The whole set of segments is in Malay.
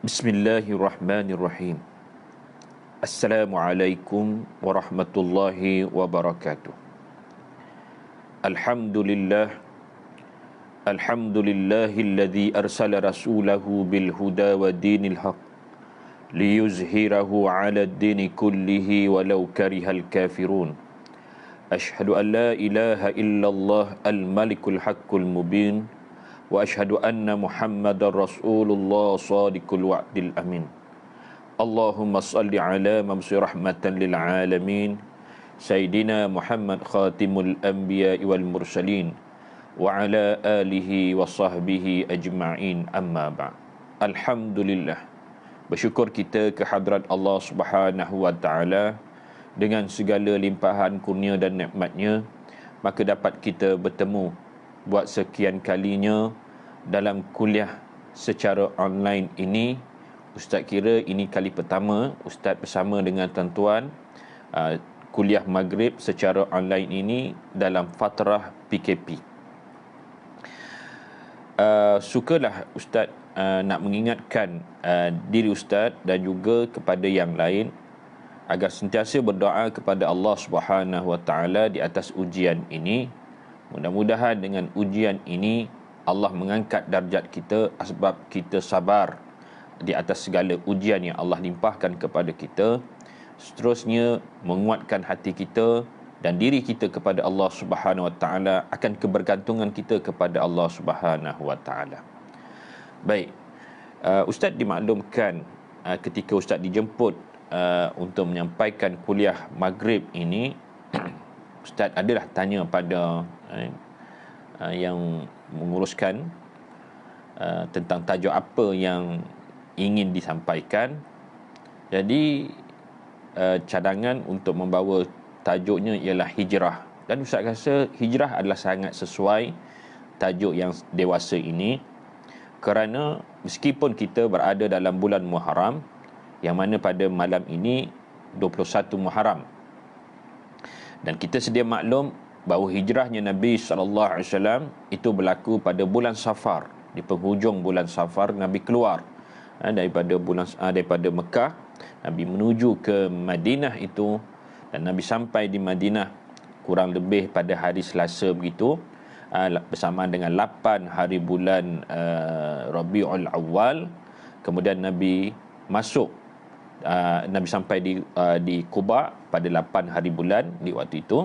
Bismillahirrahmanirrahim. Assalamualaikum warahmatullahi wabarakatuh. Alhamdulillah. Alhamdulillahilladzi arsala rasulahu bil huda wa dinil haq liyuzhirahu 'ala ad-dini kullihi walau karihal kafirun. Ashhadu an la ilaha illallah al-malikul haqqul mubin wa ashhadu anna Muhammadar Rasulullah shadiqul wa'dil amin. Allahumma salli ala mamsi rahmatan lil alamin Sayyidina Muhammad khatimul anbiya wal mursalin wa ala alihi wa sahbihi ajma'in, amma ba'. Alhamdulillah, bersyukur kita ke hadrat Allah Subhanahu wa ta'ala dengan segala limpahan kurnia dan nikmatnya, maka dapat kita bertemu buat sekian kalinya dalam kuliah secara online ini. Ustaz kira ini kali pertama Ustaz bersama dengan tuan-tuan kuliah maghrib secara online ini dalam fatrah PKP. Sukalah Ustaz nak mengingatkan diri Ustaz dan juga kepada yang lain agar sentiasa berdoa kepada Allah Subhanahu wa ta'ala di atas ujian ini. Mudah-mudahan dengan ujian ini Allah mengangkat darjat kita sebab kita sabar di atas segala ujian yang Allah limpahkan kepada kita. Seterusnya menguatkan hati kita dan diri kita kepada Allah Subhanahu wa ta'ala, akan kebergantungan kita kepada Allah Subhanahu wa ta'ala. Baik, Ustaz dimaklumkan ketika Ustaz dijemput untuk menyampaikan kuliah maghrib ini, Ustaz adalah tanya pada yang menguruskan tentang tajuk apa yang ingin disampaikan. Jadi cadangan untuk membawa tajuknya ialah hijrah, dan Ustaz rasa hijrah adalah sangat sesuai tajuk yang dewasa ini, kerana meskipun kita berada dalam bulan Muharram, yang mana pada malam ini 21 Muharram, dan kita sedia maklum bahawa hijrahnya Nabi SAW itu berlaku pada bulan Safar. Di penghujung bulan Safar Nabi keluar daripada Mekah, Nabi menuju ke Madinah itu, dan Nabi sampai di Madinah kurang lebih pada hari Selasa begitu, bersamaan dengan 8 hari bulan Rabiul Awal. Kemudian Nabi masuk, Nabi sampai di Quba pada 8 hari bulan di waktu itu,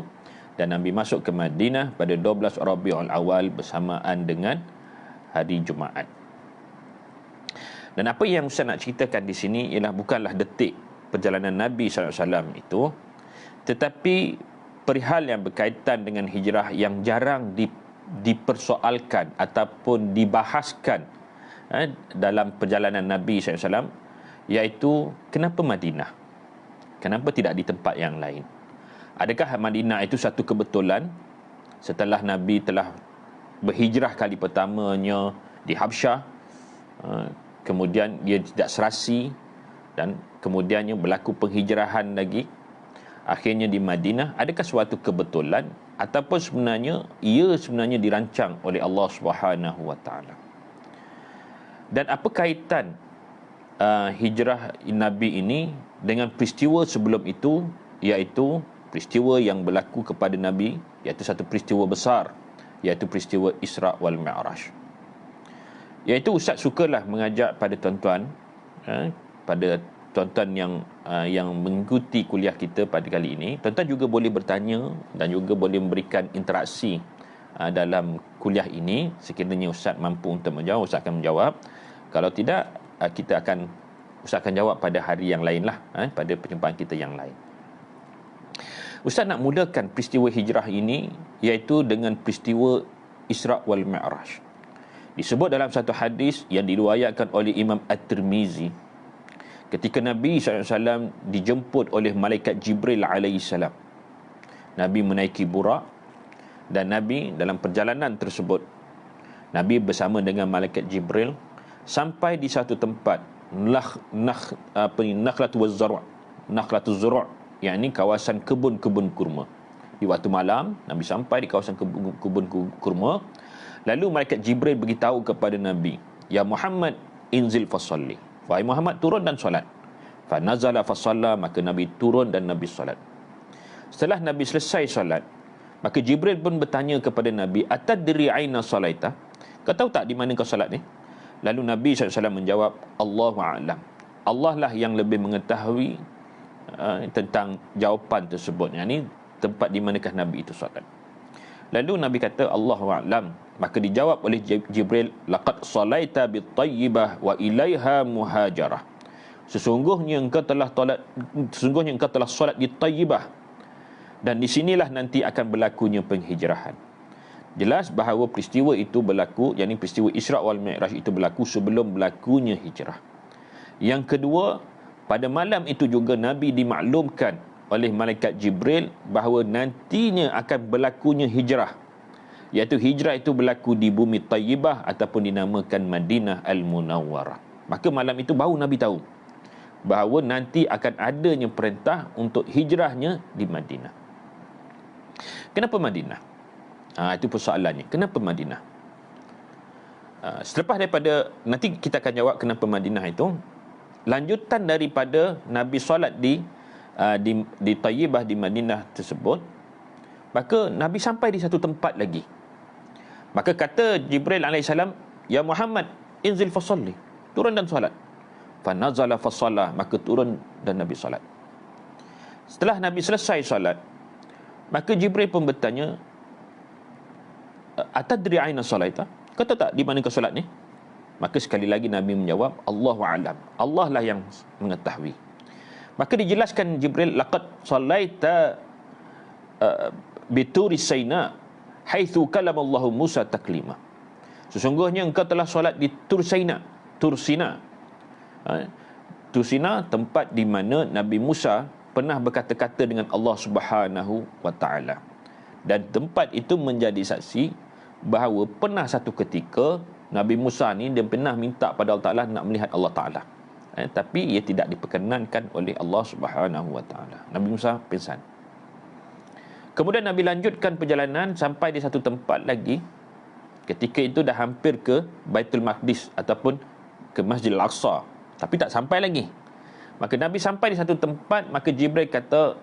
dan Nabi masuk ke Madinah pada 12 Rabiul Awal bersamaan dengan hari Jumaat. Dan apa yang Ustaz nak ceritakan di sini ialah bukanlah detik perjalanan Nabi SAW itu, tetapi perihal yang berkaitan dengan hijrah yang jarang dipersoalkan ataupun dibahaskan dalam perjalanan Nabi SAW, iaitu kenapa Madinah? Kenapa tidak di tempat yang lain? Adakah Madinah itu satu kebetulan setelah Nabi telah berhijrah kali pertamanya di Habsyah, kemudian dia tidak serasi, dan kemudiannya berlaku penghijrahan lagi, akhirnya di Madinah? Adakah suatu kebetulan ataupun sebenarnya ia sebenarnya dirancang oleh Allah Subhanahu wa ta'ala? Dan apa kaitan hijrah Nabi ini dengan peristiwa sebelum itu, iaitu peristiwa yang berlaku kepada Nabi, iaitu satu peristiwa besar, iaitu peristiwa Isra' wal Mi'raj. Iaitu Ustaz sukalah mengajak pada tuan-tuan, pada tuan-tuan yang mengikuti kuliah kita pada kali ini, tuan-tuan juga boleh bertanya dan juga boleh memberikan interaksi dalam kuliah ini. Sekiranya Ustaz mampu untuk menjawab, Ustaz akan menjawab. Kalau tidak, Ustaz akan jawab pada hari yang lain lah, pada perjumpaan kita yang lain. Ustaz nak mulakan peristiwa hijrah ini iaitu dengan peristiwa Isra' wal Mi'raj. Disebut dalam satu hadis yang diriwayatkan oleh Imam At-Tirmizi, ketika Nabi SAW dijemput oleh malaikat Jibril alaihissalam. Nabi menaiki burak, dan Nabi dalam perjalanan tersebut, Nabi bersama dengan malaikat Jibril sampai di satu tempat, Nakhlatul Zura', yakni kawasan kebun-kebun kurma. Di waktu malam, Nabi sampai di kawasan kebun kurma. Lalu malaikat Jibril beritahu kepada Nabi, "Ya Muhammad, inzil fasalli." wahai Muhammad, turun dan solat. Fa nazala fa shalla, maka Nabi turun dan Nabi solat. Setelah Nabi selesai solat, maka Jibril pun bertanya kepada Nabi, atadri aina salaita? Kau tahu tak di mana kau solat ni? Lalu Nabi SAW menjawab, Allahu a'lam. Allah lah yang lebih mengetahui tentang jawapan tersebut. Yang ini tempat di manakah Nabi itu solat. Lalu Nabi kata, Allahu a'lam. Maka dijawab oleh Jibril, laqad salaita bit-tayyibah wa ilaiha muhajarah. Sesungguhnya engkau telah solat di Tayyibah, dan di sinilah nanti akan berlakunya penghijrahan. Jelas bahawa peristiwa itu berlaku, yakni peristiwa Isra' wal Mi'raj itu berlaku sebelum berlakunya hijrah. Yang kedua, pada malam itu juga Nabi dimaklumkan oleh malaikat Jibril bahawa nantinya akan berlakunya hijrah, iaitu hijrah itu berlaku di bumi Tayyibah ataupun dinamakan Madinah Al-Munawwarah. Maka malam itu baru Nabi tahu bahawa nanti akan adanya perintah untuk hijrahnya di Madinah. Kenapa Madinah? Itu persoalannya. Kenapa Madinah? Selepas daripada, nanti kita akan jawab kenapa Madinah itu. Lanjutan daripada Nabi solat di Tayyibah, di Madinah tersebut, maka Nabi sampai di satu tempat lagi. Maka kata Jibril AS, ya Muhammad, inzil fasalli, turun dan solat. Fanazala fasalla, maka turun dan Nabi solat. Setelah Nabi selesai solat, maka Jibril pun bertanya, atadri aina salaita? Kau tahu tak di mana kau solat ni? Maka sekali lagi Nabi menjawab, Allahu a'lam. Allah lah yang mengetahui. Maka dijelaskan Jibril, laqad salaita bituri Saina haitsu kalama Allah Musa taklima. Sesungguhnya engkau telah solat di Tur Saina, Tur Sina. Tur Sina, tempat di mana Nabi Musa pernah berkata-kata dengan Allah Subhanahu wa taala. Dan tempat itu menjadi saksi bahawa pernah satu ketika Nabi Musa ni dia pernah minta pada Allah Taala nak melihat Allah Taala. Tapi ia tidak diperkenankan oleh Allah Subhanahu wa taala. Nabi Musa pingsan. Kemudian Nabi lanjutkan perjalanan sampai di satu tempat lagi. Ketika itu dah hampir ke Baitul Maqdis ataupun ke Masjidil Aqsa, tapi tak sampai lagi. Maka Nabi sampai di satu tempat, maka Jibril kata,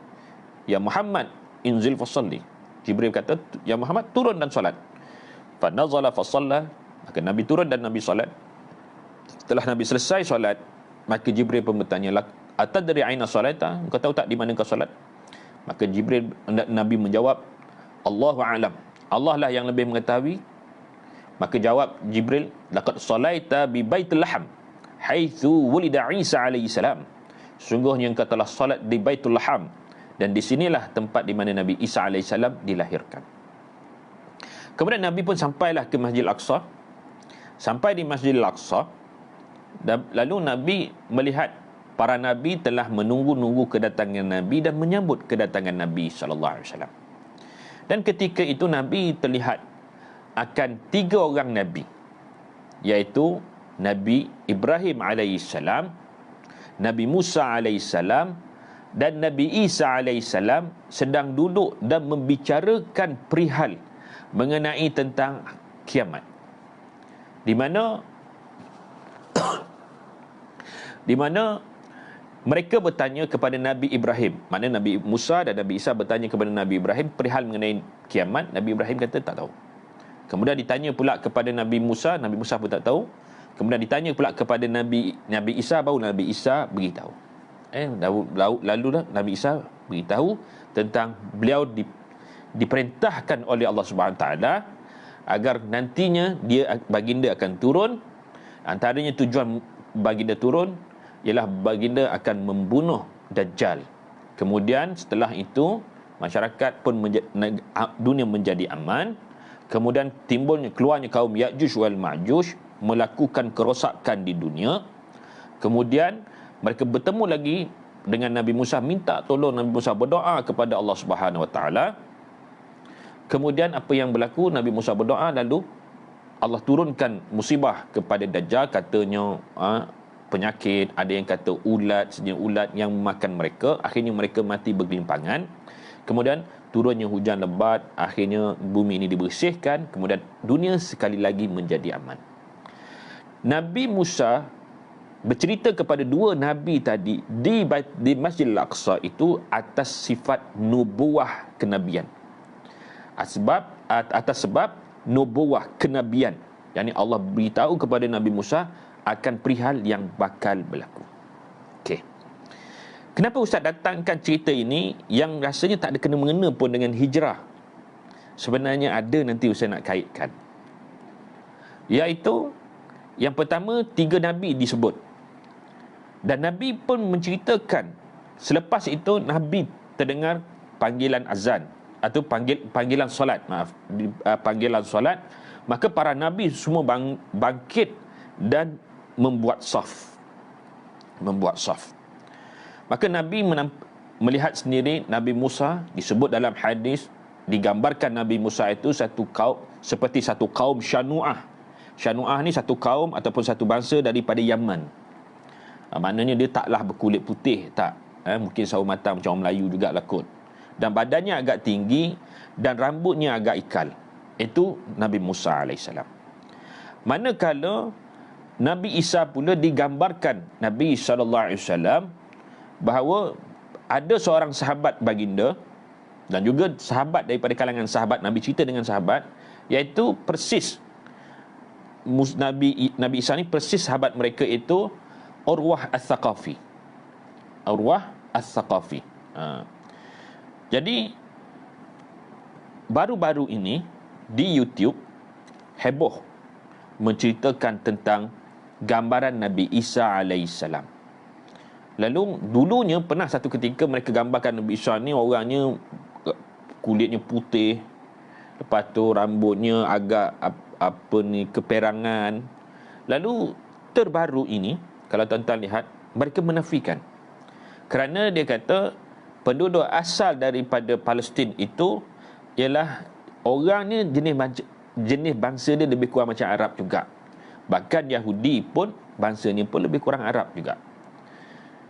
ya Muhammad, inzil fasalli. Jibril kata, ya Muhammad, turun dan solat. Fa nazala fasalla, maka Nabi turun dan Nabi solat. Setelah Nabi selesai solat, maka Jibril pun bertanya, atadri aina salata? Kau tahu tak di mana kau solat? Maka Nabi menjawab, Allahu a'lam. Allah lah yang lebih mengetahui. Maka jawab Jibril, laqad salaita bi Baitul Laham haitsu wulida Isa alaihi salam. Sungguhnya engkau telah solat di Baitul Laham, dan di sinilah tempat di mana Nabi Isa alaihi salam dilahirkan. Kemudian Nabi pun sampailah ke Masjidil Aqsa. Sampai di Masjidil Aqsa, lalu Nabi melihat para Nabi telah menunggu-nunggu kedatangan Nabi dan menyambut kedatangan Nabi SAW. Dan ketika itu Nabi terlihat akan 3 orang Nabi, iaitu Nabi Ibrahim AS, Nabi Musa AS, dan Nabi Isa AS sedang duduk dan membicarakan perihal mengenai tentang kiamat, di mana mereka bertanya kepada Nabi Ibrahim. Mana Nabi Musa dan Nabi Isa bertanya kepada Nabi Ibrahim perihal mengenai kiamat. Nabi Ibrahim kata tak tahu. Kemudian ditanya pula kepada Nabi Musa pun tak tahu. Kemudian ditanya pula kepada Nabi Isa, baru Nabi Isa beritahu. Lalu Nabi Isa beritahu tentang beliau diperintahkan oleh Allah Subhanahu taala agar nantinya baginda akan turun. Antaranya tujuan baginda turun ialah baginda akan membunuh Dajjal. Kemudian setelah itu masyarakat pun dunia menjadi aman. Kemudian keluarnya kaum Ya'juj wal Ma'juj melakukan kerosakan di dunia. Kemudian mereka bertemu lagi dengan Nabi Musa, minta tolong Nabi Musa berdoa kepada Allah Subhanahu wa taala. Kemudian apa yang berlaku? Nabi Musa berdoa, lalu Allah turunkan musibah kepada Dajjal, katanya penyakit, ada yang kata ulat, sejenis ulat yang memakan mereka. Akhirnya mereka mati bergelimpangan. Kemudian turunnya hujan lebat, akhirnya bumi ini dibersihkan. Kemudian dunia sekali lagi menjadi aman. Nabi Musa bercerita kepada dua nabi tadi di Masjidil Aqsa itu atas sifat nubuwah kenabian. Atas sebab nubuwah kenabian. Yani Allah beritahu kepada Nabi Musa akan perihal yang bakal berlaku. Okey. Kenapa Ustaz datangkan cerita ini yang rasanya tak ada kena-mengena pun dengan hijrah? Sebenarnya ada, nanti Ustaz nak kaitkan. Iaitu, yang pertama, 3 Nabi disebut. Dan Nabi pun menceritakan, selepas itu Nabi terdengar panggilan azan, atau panggilan solat, panggilan solat, maka para Nabi semua bangkit dan membuat saf. Maka Nabi melihat sendiri Nabi Musa, disebut dalam hadis, digambarkan Nabi Musa itu seperti satu kaum Syanu'ah. Syanu'ah ni satu kaum ataupun satu bangsa daripada Yaman. Maknanya dia taklah berkulit putih, tak. Mungkin sawo mata macam orang Melayu jugalah kot. Dan badannya agak tinggi dan rambutnya agak ikal. Itu Nabi Musa AS. Manakala Nabi Isa pula digambarkan Nabi SAW bahawa ada seorang sahabat baginda dan juga sahabat daripada kalangan sahabat, Nabi cerita dengan sahabat, iaitu persis Nabi Isa ni persis sahabat mereka itu Urwah Al-Thaqafi. Jadi baru-baru ini di YouTube heboh menceritakan tentang gambaran Nabi Isa alaihissalam. Lalu dulunya pernah satu ketika mereka gambarkan Nabi Isa ni orangnya kulitnya putih, lepas tu rambutnya agak keperangan. Lalu terbaru ini, kalau tuan-tuan lihat, mereka menafikan. Kerana dia kata penduduk asal daripada Palestin itu ialah orangnya jenis bangsa dia lebih kurang macam Arab juga. Bahkan Yahudi pun bangsanya pun lebih kurang Arab juga.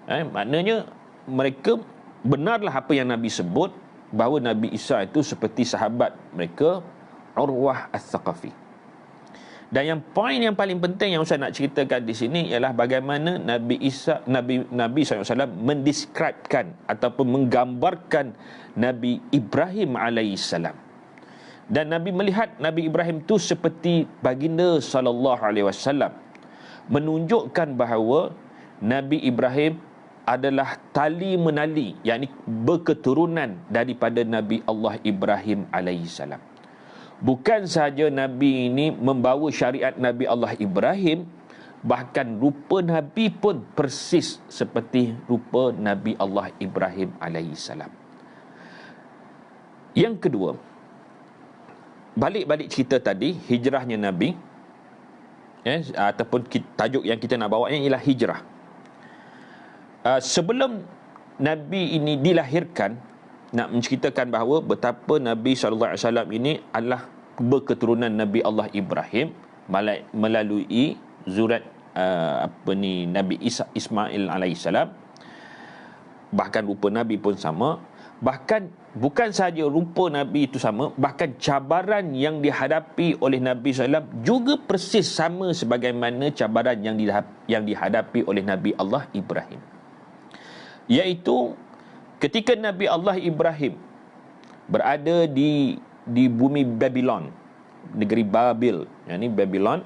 Maknanya mereka benarlah apa yang Nabi sebut, bahawa Nabi Isa itu seperti sahabat mereka Urwah Al-Thaqafi. Dan yang poin yang paling penting yang Ustaz nak ceritakan di sini ialah bagaimana Nabi SAW mendeskripsikan ataupun menggambarkan Nabi Ibrahim alaihissalam. Dan Nabi melihat Nabi Ibrahim itu seperti baginda SAW, menunjukkan bahawa Nabi Ibrahim adalah tali menali, yakni berketurunan daripada Nabi Allah Ibrahim alaihissalam. Bukan sahaja Nabi ini membawa syariat Nabi Allah Ibrahim, bahkan rupa Nabi pun persis seperti rupa Nabi Allah Ibrahim alaihissalam. Yang kedua, balik cerita tadi, hijrahnya Nabi, ataupun tajuk yang kita nak bawa ialah hijrah. Sebelum Nabi ini dilahirkan, nak menceritakan bahawa betapa Nabi SAW ini adalah berketurunan Nabi Allah Ibrahim melalui zurat Nabi Ismail alaihissalam. Bahkan rupa Nabi pun sama. Bahkan bukan sahaja rupa Nabi itu sama, bahkan cabaran yang dihadapi oleh Nabi SAW juga persis sama sebagaimana cabaran yang dihadapi oleh Nabi Allah Ibrahim. Iaitu ketika Nabi Allah Ibrahim berada di bumi Babylon, negeri Babil, yakni Babylon,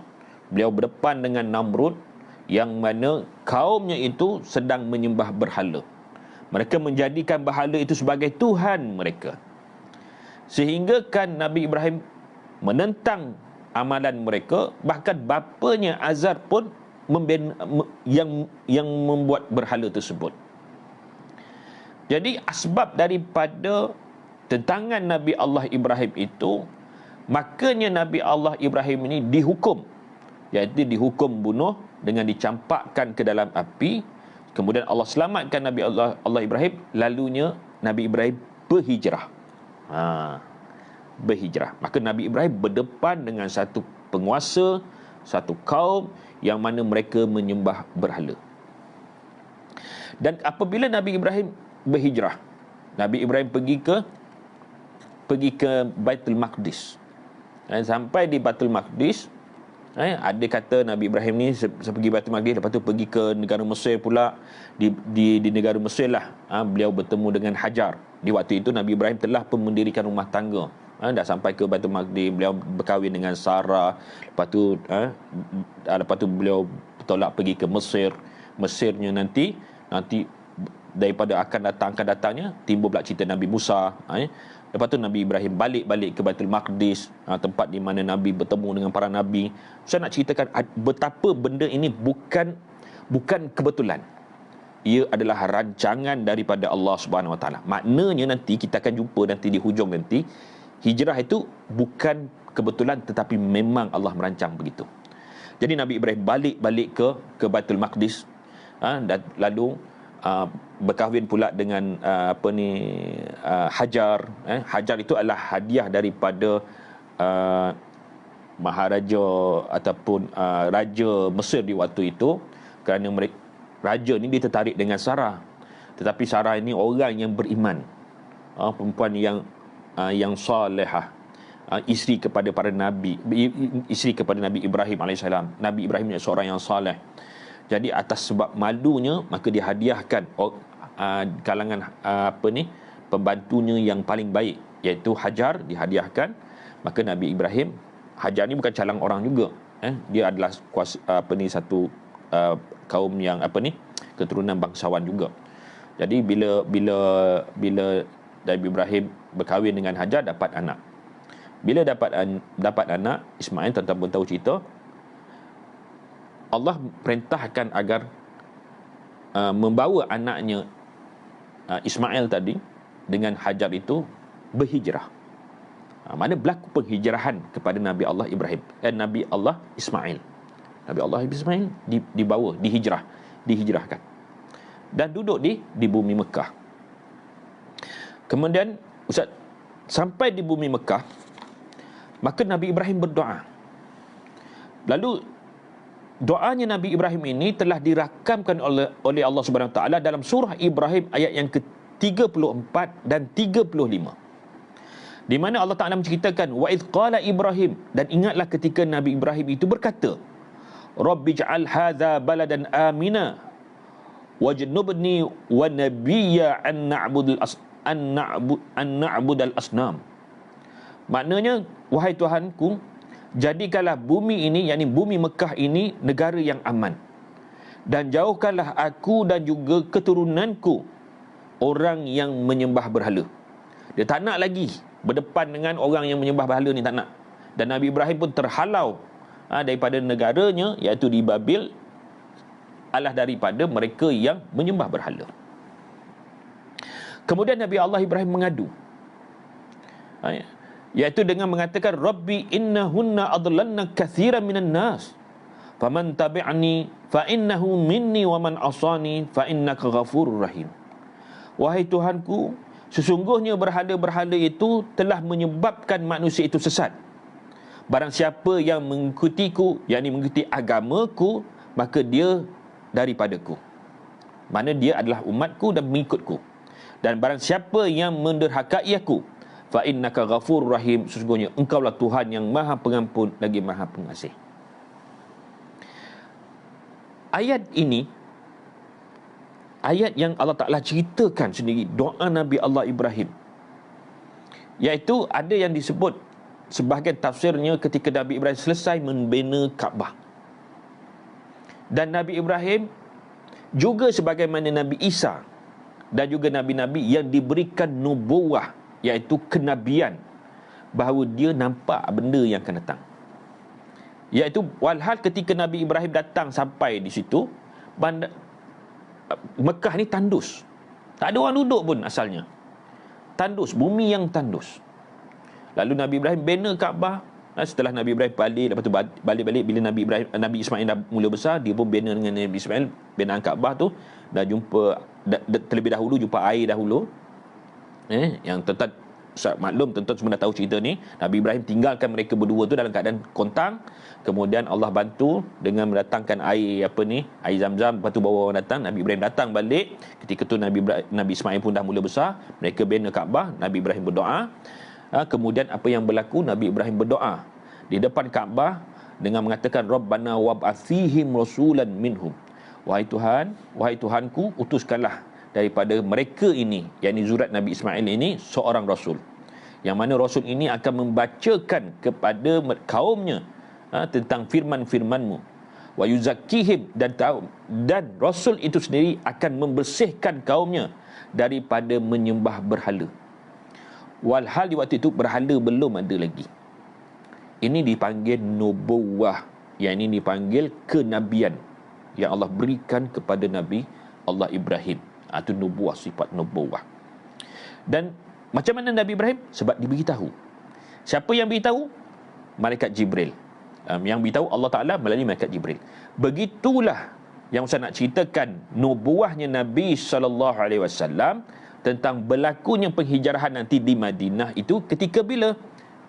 beliau berdepan dengan Namrud yang mana kaumnya itu sedang menyembah berhala. Mereka menjadikan berhala itu sebagai Tuhan mereka. Sehingga kan Nabi Ibrahim menentang amalan mereka, bahkan bapanya Azar pun yang membuat berhala tersebut. Jadi asbab daripada tentangan Nabi Allah Ibrahim itu, makanya Nabi Allah Ibrahim ini dihukum, iaitu dihukum bunuh dengan dicampakkan ke dalam api. Kemudian Allah selamatkan Nabi Allah Ibrahim, lalunya Nabi Ibrahim berhijrah. Berhijrah. Maka Nabi Ibrahim berdepan dengan satu penguasa, satu kaum yang mana mereka menyembah berhala. Dan apabila Nabi Ibrahim berhijrah, Nabi Ibrahim pergi ke Baitul Maqdis. Dan sampai di Baitul Maqdis, Ada kata Nabi Ibrahim ni pergi Baitul Maqdis, lepas tu pergi ke negara Mesir pula. Di negara Mesir lah beliau bertemu dengan Hajar. Di waktu itu Nabi Ibrahim telah pun mendirikan rumah tangga. Dah sampai ke Baitul Maqdis, beliau berkahwin dengan Sarah. Lepas tu beliau tolak pergi ke Mesir. Mesirnya nanti daripada akan datangnya timbul pula cerita Nabi Musa. Lepas tu Nabi Ibrahim balik ke Baitul Maqdis, tempat di mana Nabi bertemu dengan para Nabi. Saya nak ceritakan betapa benda ini bukan kebetulan. Ia adalah rancangan daripada Allah Subhanahu Wa Taala. Maknanya nanti kita akan jumpa nanti di hujung nanti, hijrah itu bukan kebetulan tetapi memang Allah merancang begitu. Jadi Nabi Ibrahim balik ke Baitul Maqdis, dan lalu berkahwin pula dengan Hajar. Hajar itu adalah hadiah daripada maharaja ataupun raja Mesir di waktu itu, kerana raja ni dia tertarik dengan Sarah. Tetapi Sarah ini orang yang beriman, perempuan yang salihah, isteri kepada para nabi, isteri kepada Nabi Ibrahim alaihissalam. Nabi Ibrahim ni seorang yang saleh. Jadi atas sebab malunya, maka dia hadiahkan kalangan pembantunya yang paling baik, iaitu Hajar, dihadiahkan. Maka Nabi Ibrahim, Hajar ni bukan calang orang juga, dia adalah satu kaum yang keturunan bangsawan juga. Jadi bila Nabi Ibrahim berkahwin dengan Hajar, dapat anak. Bila dapat anak Ismail, tuan-tuan pun tahu cerita, Allah perintahkan agar membawa anaknya Ismail tadi dengan Hajar itu berhijrah. Mana berlaku penghijrahan kepada Nabi Allah Ibrahim Nabi Allah Ismail. Nabi Allah Ismail dibawa, dihijrahkan dan duduk di bumi Mekah. Kemudian Ustaz, sampai di bumi Mekah, maka Nabi Ibrahim berdoa. Lalu doanya Nabi Ibrahim ini telah dirakamkan oleh Allah Subhanahu Wa Taala dalam surah Ibrahim ayat yang ke-34 dan 35, di mana Allah Taala menceritakan wa idz qala Ibrahim, dan ingatlah ketika Nabi Ibrahim itu berkata, Rabbij'al hadza baladan amina wajnubni wa nabiyya an na'budal asnam. Maknanya, wahai Tuhanku, jadikanlah bumi ini, yakni bumi Mekah ini, negara yang aman, dan jauhkanlah aku dan juga keturunanku orang yang menyembah berhala. Dia tak nak lagi berdepan dengan orang yang menyembah berhala ni, tak nak. Dan Nabi Ibrahim pun terhalau daripada negaranya, iaitu di Babil, adalah daripada mereka yang menyembah berhala. Kemudian Nabi Allah Ibrahim mengadu, iaitu dengan mengatakan, Rabbi innahunna adlalna kathiran minan nas faman tabi'ani fa innahu minni wa man asani fa innaka ghafurur rahim. Wahai Tuhanku, sesungguhnya berhala-berhala itu telah menyebabkan manusia itu sesat. Barang siapa yang mengikutiku, yakni mengikuti agamaku, maka dia daripadaku. Mana dia adalah umatku dan mengikutku. Dan barang siapa yang menderhakai aku, fa innaka ghafurur rahim, sesungguhnya engkaulah Tuhan yang Maha Pengampun lagi Maha Pengasih. Ayat ini, ayat yang Allah Ta'ala ceritakan sendiri doa Nabi Allah Ibrahim, iaitu ada yang disebut sebahagian tafsirnya ketika Nabi Ibrahim selesai membina Kaabah. Dan Nabi Ibrahim juga sebagaimana Nabi Isa dan juga nabi-nabi yang diberikan nubuwah, iaitu kenabian, bahawa dia nampak benda yang akan datang. Iaitu walhal ketika Nabi Ibrahim datang sampai di situ, Mekah ni tandus, tak ada orang duduk pun asalnya. Tandus, bumi yang tandus. Lalu Nabi Ibrahim bina Kaabah. Setelah Nabi Ibrahim balik, lepas tu balik-balik, bila Nabi Ismail dah mula besar, dia pun bina dengan Nabi Ismail binaan Kaabah tu. Dah jumpa terlebih dahulu, jumpa air dahulu. Yang tuan-tuan maklum, tuan-tuan semua dah tahu cerita ni. Nabi Ibrahim tinggalkan mereka berdua tu dalam keadaan kontang. Kemudian Allah bantu dengan mendatangkan air air Zam-Zam. Lepas tu bawa orang datang, Nabi Ibrahim datang balik. Ketika tu Nabi Ismail pun dah mula besar. Mereka bina Kaabah, Nabi Ibrahim berdoa. Kemudian apa yang berlaku, Nabi Ibrahim berdoa di depan Kaabah, dengan mengatakan Rabbana wab'ath fihim rasulan minhum. Wahai Tuhan, wahai Tuhanku, utuskanlah daripada mereka ini, yakni zurat Nabi Ismail ini, seorang rasul, yang mana rasul ini akan membacakan kepada kaumnya tentang firman-firman-Mu, wa yuzakkihim, dan rasul itu sendiri akan membersihkan kaumnya daripada menyembah berhala. Walhal di waktu itu berhala belum ada lagi. Ini dipanggil nubuwah, yang ini dipanggil kenabian yang Allah berikan kepada Nabi Allah Ibrahim. Itu nubuwah, sifat nubuwah. Dan macam mana Nabi Ibrahim? Sebab diberitahu. Siapa yang beritahu? Malaikat Jibril. Yang beritahu Allah Ta'ala melalui malaikat Jibril. Begitulah yang saya nak ceritakan nubuwahnya Nabi SAW tentang berlakunya penghijrahan nanti di Madinah itu ketika bila?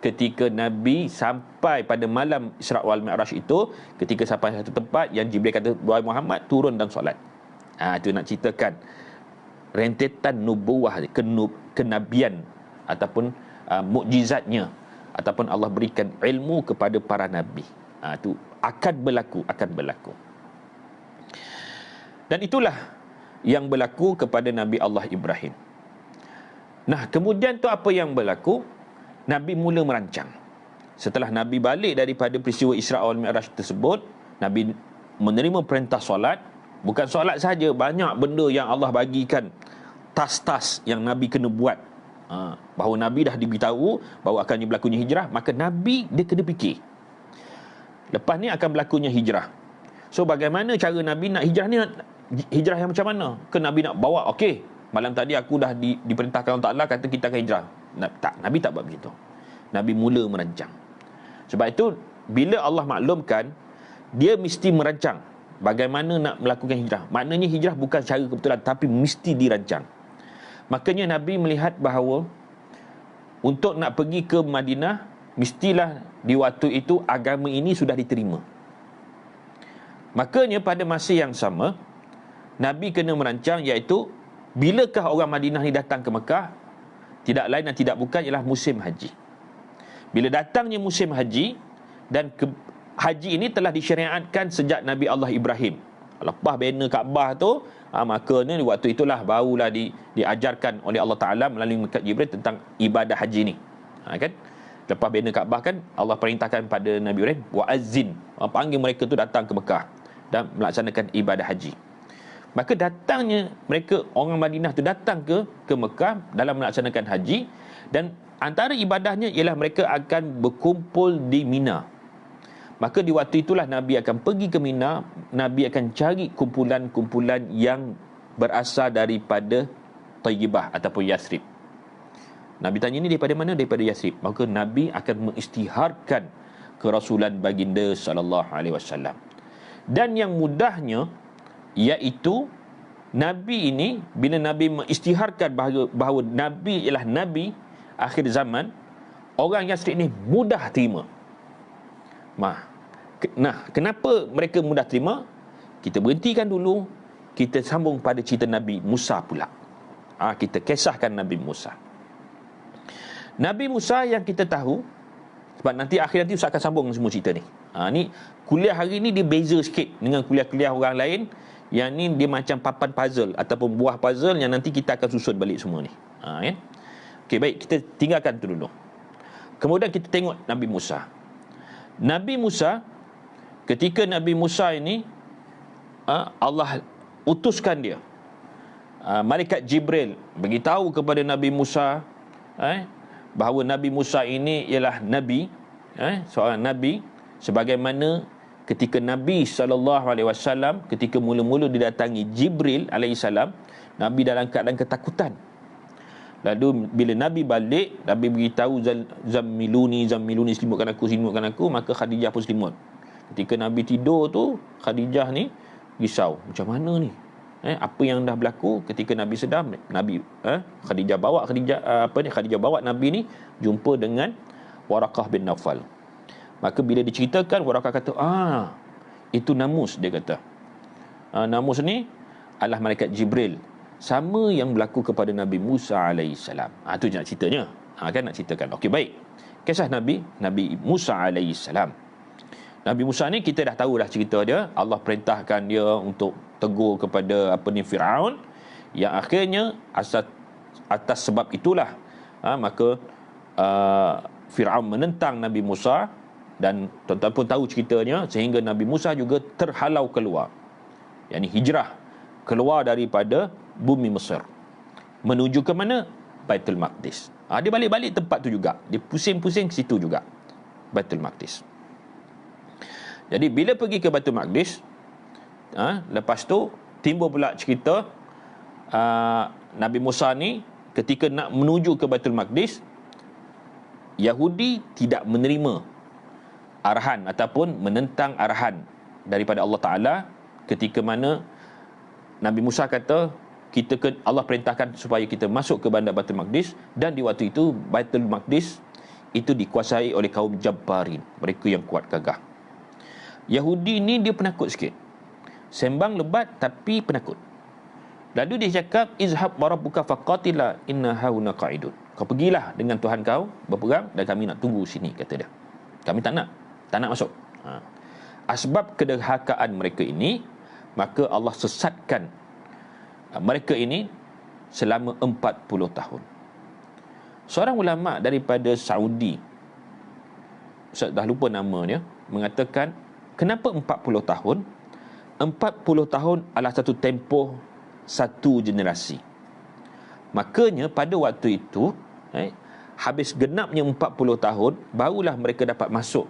Ketika Nabi sampai pada malam Isra' wal Mi'raj itu, ketika sampai satu tempat yang Jibril kata, wahai Muhammad, turun dan solat. Itu nak ceritakan rentetan nubuwah, kenabian ataupun mukjizatnya, ataupun Allah berikan ilmu kepada para nabi. Itu akan berlaku. Dan itulah yang berlaku kepada Nabi Allah Ibrahim. Nah, kemudian tu apa yang berlaku? Nabi mula merancang. Setelah Nabi balik daripada peristiwa Isra' wal Mi'raj tersebut, Nabi menerima perintah solat. Bukan solat saja, banyak benda yang Allah bagikan, tas-tas yang Nabi kena buat. Bahawa Nabi dah diberitahu bahawa akan berlakunya hijrah, maka Nabi dia kena fikir, lepas ni akan berlakunya hijrah. So bagaimana cara Nabi nak hijrah ni? Hijrah yang macam mana? Ke Nabi nak bawa, okey, malam tadi aku dah diperintahkan Allah Ta'ala kata kita akan hijrah. Tak, Nabi tak buat begitu. Nabi mula merancang. Sebab itu bila Allah maklumkan, dia mesti merancang bagaimana nak melakukan hijrah. Maknanya hijrah bukan secara kebetulan, tapi mesti dirancang. Makanya Nabi melihat bahawa untuk nak pergi ke Madinah, mestilah di waktu itu agama ini sudah diterima. Makanya pada masa yang sama, Nabi kena merancang, iaitu bilakah orang Madinah ni datang ke Mekah? Tidak lain dan tidak bukan ialah musim haji. Bila datangnya musim haji, dan haji ini telah disyariatkan sejak Nabi Allah Ibrahim. Lepas bina Kaabah tu, makanya di waktu itulah barulah diajarkan oleh Allah Ta'ala melalui malaikat Jibril tentang ibadah haji ni. Kan? Lepas bina Kaabah kan, Allah perintahkan pada Nabi Ibrahim, wa'azzin, panggil mereka tu datang ke Mekah dan melaksanakan ibadah haji. Maka datangnya mereka, orang Madinah tu datang ke Mekah dalam melaksanakan haji, dan antara ibadahnya ialah mereka akan berkumpul di Mina. Maka di waktu itulah Nabi akan pergi ke Mina. Nabi akan cari kumpulan-kumpulan yang berasal daripada Tayyibah ataupun Yathrib. Nabi tanya, ini daripada mana? Daripada Yathrib. Maka Nabi akan mengisytiharkan kerasulan baginda sallallahu alaihi wasallam. Dan yang mudahnya, iaitu Nabi ini, bila Nabi mengisytiharkan bahawa Nabi ialah Nabi akhir zaman, orang Yathrib ni mudah terima. Nah, kenapa mereka mudah terima? Kita berhentikan dulu, kita sambung pada cerita Nabi Musa pula. Kita kisahkan Nabi Musa. Nabi Musa yang kita tahu, sebab nanti akhir Ustaz akan sambung semua cerita ni. Ni kuliah hari ni dia beza sikit dengan kuliah-kuliah orang lain. Yang ni dia macam papan puzzle ataupun buah puzzle yang nanti kita akan susun balik semua ni. Kan? Okey, baik, kita tinggalkan tu dulu. Kemudian kita tengok Nabi Musa. Nabi Musa, ketika Nabi Musa ini Allah utuskan dia, malaikat Jibril beritahu kepada Nabi Musa bahawa Nabi Musa ini ialah Nabi, seorang Nabi, sebagaimana ketika Nabi SAW ketika mula-mula didatangi Jibril alaihissalam, Nabi dalam keadaan ketakutan. Lalu bila Nabi balik, Nabi beritahu zammiluni selimutkan aku, maka Khadijah pun selimut. Ketika Nabi tidur tu, Khadijah ni risau, macam mana ni? Apa yang dah berlaku? Ketika Nabi sedar, Khadijah bawa Nabi ni jumpa dengan Waraqah bin Naufal. Maka bila diceritakan, Waraqah kata, itu Namus, dia kata. Namus ni adalah malaikat Jibril, sama yang berlaku kepada Nabi Musa alaihissalam. Itu je nak ceritanya. Kan nak ceritakan. Okey, baik. Kisah Nabi Musa alaihissalam. Nabi Musa ni kita dah tahu dah cerita dia. Allah perintahkan dia untuk tegur kepada Firaun, yang akhirnya atas sebab itulah maka Firaun menentang Nabi Musa, dan tuan-tuan pun tahu ceritanya, sehingga Nabi Musa juga terhalau keluar, yakni hijrah keluar daripada bumi Mesir menuju ke mana? Baitul Maqdis. Dia balik-balik tempat tu juga, dia pusing-pusing ke situ juga, Baitul Maqdis. Jadi bila pergi ke Baitul Maqdis, lepas tu timbul pula cerita Nabi Musa ni ketika nak menuju ke Baitul Maqdis, Yahudi tidak menerima arahan ataupun menentang arahan daripada Allah Ta'ala, ketika mana Nabi Musa kata Allah perintahkan supaya kita masuk ke bandar Baitul Maqdis, dan di waktu itu Baitul Maqdis itu dikuasai oleh kaum Jabbarin, mereka yang kuat gagah. Yahudi ni dia penakut sikit, sembang lebat tapi penakut. Lalu dia cakap, izhab warabbuka faqatila inna hauna qa'idun. Kau pergilah dengan Tuhan kau berperang, dan kami nak tunggu sini, kata dia. Kami tak nak masuk. Asbab kederhakaan mereka ini, maka Allah sesatkan mereka ini selama 40 tahun. Seorang ulama daripada Saudi, Ustaz dah lupa namanya, mengatakan kenapa 40 tahun? 40 tahun adalah satu tempoh satu generasi. Makanya pada waktu itu habis genapnya 40 tahun barulah mereka dapat masuk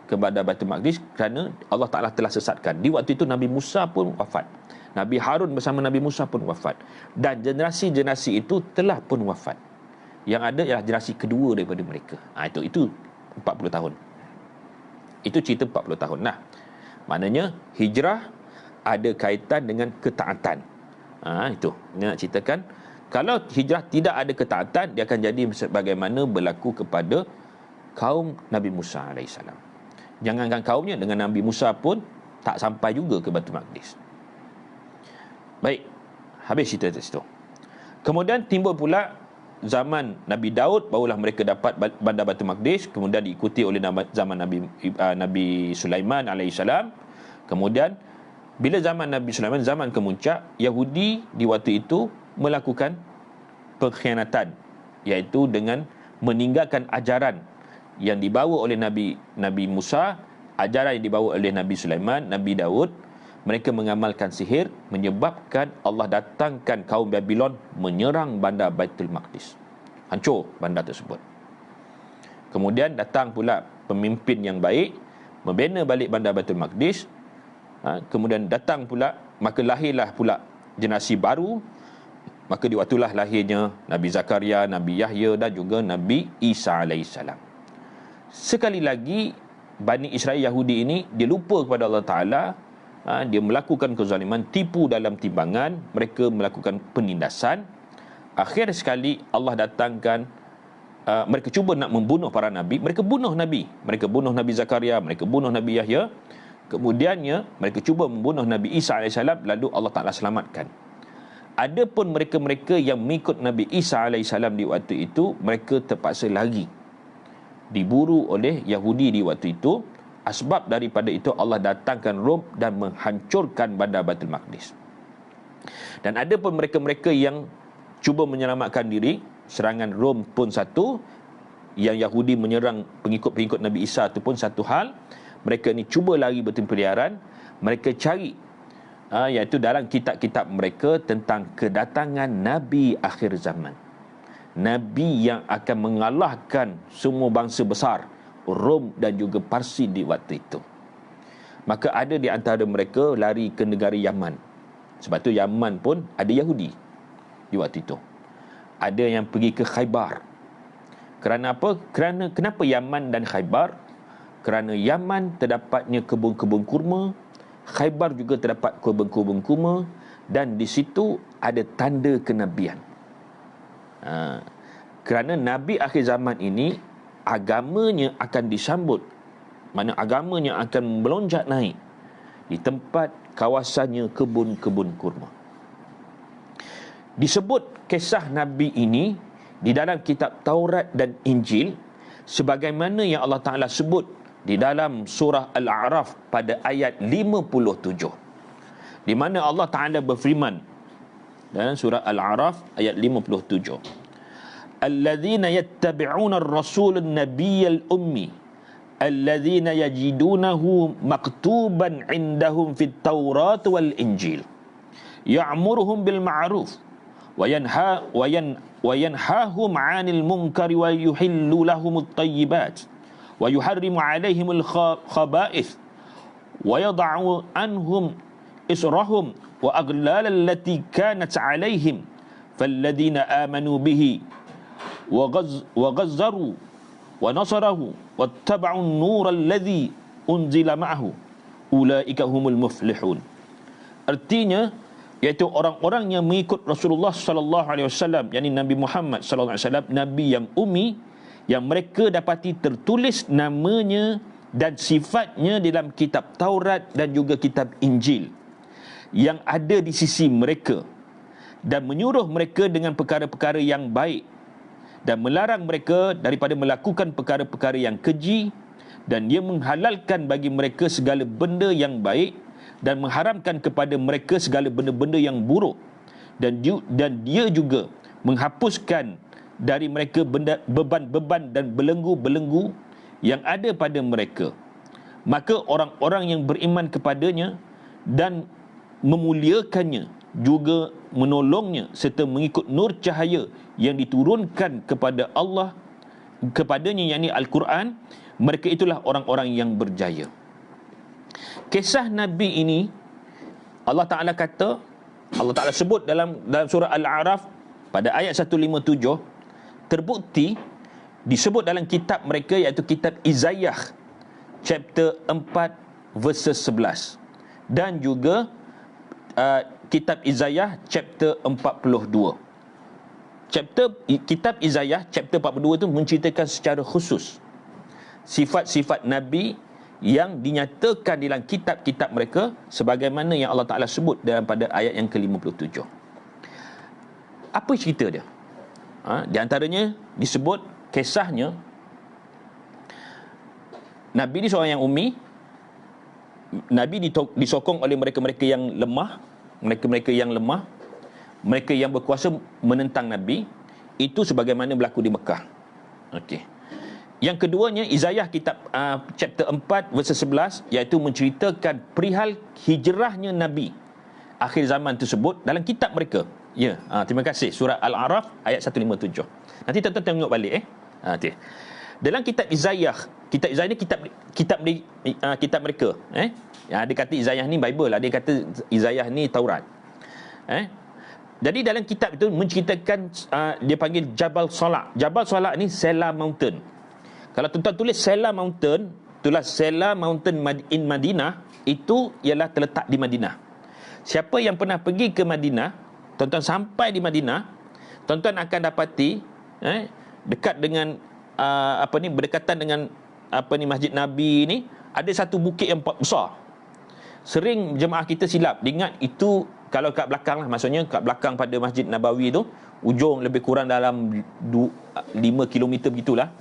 kepada Baitul Maqdis, kerana Allah Ta'ala telah sesatkan. Di waktu itu Nabi Musa pun wafat, Nabi Harun bersama Nabi Musa pun wafat, dan generasi-generasi itu telah pun wafat. Yang ada ialah generasi kedua daripada mereka. Itu 40 tahun. Itu cerita 40 tahun. Nah, maknanya hijrah ada kaitan dengan ketaatan. Itu nak ceritakan, kalau hijrah tidak ada ketaatan, dia akan jadi sebagaimana berlaku kepada kaum Nabi Musa AS. Jangankan kaumnya, dengan Nabi Musa pun tak sampai juga ke Baitul Maqdis. Baik, habis cerita di situ. Kemudian timbul pula zaman Nabi Daud, barulah mereka dapat bandar Baitul Maqdis. Kemudian diikuti oleh zaman Nabi Sulaiman AS. Kemudian bila zaman Nabi Sulaiman, zaman kemuncak, Yahudi di waktu itu melakukan pengkhianatan, iaitu dengan meninggalkan ajaran yang dibawa oleh Nabi Musa, ajaran yang dibawa oleh Nabi Sulaiman, Nabi Daud. Mereka mengamalkan sihir, menyebabkan Allah datangkan kaum Babylon menyerang bandar Baitul Maqdis. Hancur bandar tersebut. Kemudian datang pula pemimpin yang baik, membina balik bandar Baitul Maqdis. Kemudian datang pula, maka lahirlah pula generasi baru. Maka di waktulah lahirnya Nabi Zakaria, Nabi Yahya dan juga Nabi Isa alaihissalam. Sekali lagi, Bani Israel Yahudi ini dia lupa kepada Allah Ta'ala. Dia melakukan kezaliman, tipu dalam timbangan, mereka melakukan penindasan. Akhir sekali Allah datangkan, mereka cuba nak membunuh para Nabi. Mereka bunuh Nabi. Mereka bunuh Nabi Zakaria, mereka bunuh Nabi Yahya. Kemudiannya mereka cuba membunuh Nabi Isa AS, lalu Allah Ta'ala selamatkan. Adapun mereka-mereka yang mengikut Nabi Isa AS di waktu itu, mereka terpaksa lari, diburu oleh Yahudi di waktu itu. Asbab daripada itu Allah datangkan Rom dan menghancurkan bandar Baitul Maqdis. Dan ada pun mereka-mereka yang cuba menyelamatkan diri, serangan Rom pun satu, yang Yahudi menyerang pengikut-pengikut Nabi Isa itu pun satu hal. Mereka ni cuba lari bertempeliaran, mereka cari iaitu dalam kitab-kitab mereka tentang kedatangan Nabi akhir zaman, Nabi yang akan mengalahkan semua bangsa besar, Rom dan juga Parsi di waktu itu. Maka ada di antara mereka lari ke negara Yaman. Sebab tu Yaman pun ada Yahudi di waktu itu. Ada yang pergi ke Khaybar. Kerana apa? Kenapa Yaman dan Khaybar? Kerana Yaman terdapatnya kebun-kebun kurma, Khaybar juga terdapat kebun-kebun kurma, dan di situ ada tanda kenabian. Kerana Nabi akhir zaman ini agamanya akan disambut, mana agamanya akan melonjak naik di tempat kawasannya kebun-kebun kurma. Disebut kisah Nabi ini di dalam kitab Taurat dan Injil sebagaimana yang Allah Ta'ala sebut di dalam surah Al-A'raf pada ayat 57, di mana Allah Ta'ala berfirman dalam surah Al-A'raf ayat 57, alladzina yattabi'una ar-rasul an-nabiyyal ummi alladzina yajidunahu maktuban indahum fit taurat wal injil ya'muruhum bil ma'ruf wa yanhahum 'anil munkari wa yuhillu lahumut thayyibat wa yuharrimu 'alaihimul khaba'ith wa yad'u anhum israhum wa aghlal allati kanat 'alaihim falladhina amanu bihi wa ghazzaru wa nasarahu wattaba'u an-nur alladhi unzila ma'ahu ulaika humul muflihun. Artinya, iaitu orang-orang yang mengikut Rasulullah sallallahu alaihi wasallam, yakni Nabi Muhammad sallallahu alaihi wasallam, nabi yang ummi, yang mereka dapati tertulis namanya dan sifatnya dalam kitab Taurat dan juga kitab Injil yang ada di sisi mereka, dan menyuruh mereka dengan perkara-perkara yang baik dan melarang mereka daripada melakukan perkara-perkara yang keji, dan dia menghalalkan bagi mereka segala benda yang baik dan mengharamkan kepada mereka segala benda-benda yang buruk, dan dia juga menghapuskan dari mereka beban-beban dan belenggu-belenggu yang ada pada mereka. Maka orang-orang yang beriman kepadanya dan memuliakannya, juga menolongnya serta mengikut nur cahaya yang diturunkan kepada Allah kepadanya, yakni Al-Quran, mereka itulah orang-orang yang berjaya. Kisah Nabi ini Allah Ta'ala sebut dalam surah Al-A'raf pada ayat 157, terbukti disebut dalam kitab mereka, iaitu kitab Izayah chapter 4 verses 11, dan juga kitab Izayah chapter 42. Kitab Izayah chapter 42 itu menceritakan secara khusus sifat-sifat Nabi yang dinyatakan dalam kitab-kitab mereka sebagaimana yang Allah Ta'ala sebut dalam pada ayat yang ke-57. Apa cerita dia? Di antaranya disebut kisahnya Nabi ni seorang yang ummi. Nabi disokong oleh mereka-mereka yang lemah, mereka yang berkuasa menentang Nabi. Itu sebagaimana berlaku di Mekah. Okey. Yang keduanya, Izayah kitab chapter 4 verse 11, iaitu menceritakan perihal hijrahnya Nabi akhir zaman tersebut dalam kitab mereka. Ya, terima kasih. Surah Al-A'raf ayat 157. Nanti tuan-tuan tengok balik dalam kitab Izayah ni kitab mereka. Yang ada kata Izayah ni Bible, ada kata Izayah ni Taurat. Jadi dalam kitab itu menceritakan dia panggil Jabal Salak. Jabal Salak ni Sela Mountain. Kalau tuan-tuan tulis Sela Mountain, itulah Sela Mountain in Madinah, itu ialah terletak di Madinah. Siapa yang pernah pergi ke Madinah, tuan-tuan sampai di Madinah, tuan-tuan akan dapati dekat dengan berdekatan dengan Masjid Nabi ni, ada satu bukit yang besar. Sering jemaah kita silap, ingat itu kalau kat belakang lah, maksudnya kat belakang pada Masjid Nabawi tu, ujung lebih kurang dalam 5 km begitulah.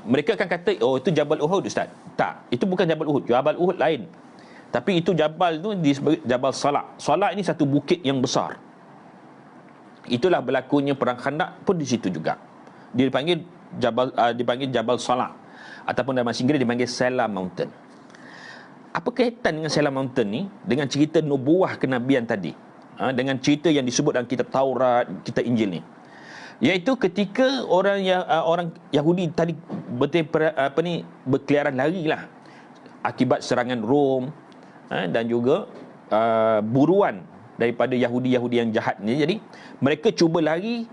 Mereka akan kata, oh itu Jabal Uhud Ustaz. Tak, itu bukan Jabal Uhud. Jabal Uhud lain. Tapi itu Jabal tu disebut Jabal Salak. Salak ini satu bukit yang besar. Itulah berlakunya perang Khandaq pun di situ juga. Dia dipanggil Jabal Salak, ataupun dalam bahasa Inggeris dipanggil Sela Mountain. Apa kaitan dengan Sela Mountain ni dengan cerita nubuah kenabian tadi? Dengan cerita yang disebut dalam kitab Taurat, kitab Injil ni. Iaitu ketika orang Yahudi tadi berkeliaran larilah akibat serangan Rom, dan juga buruan daripada Yahudi-Yahudi yang jahat ni. Jadi mereka cuba lari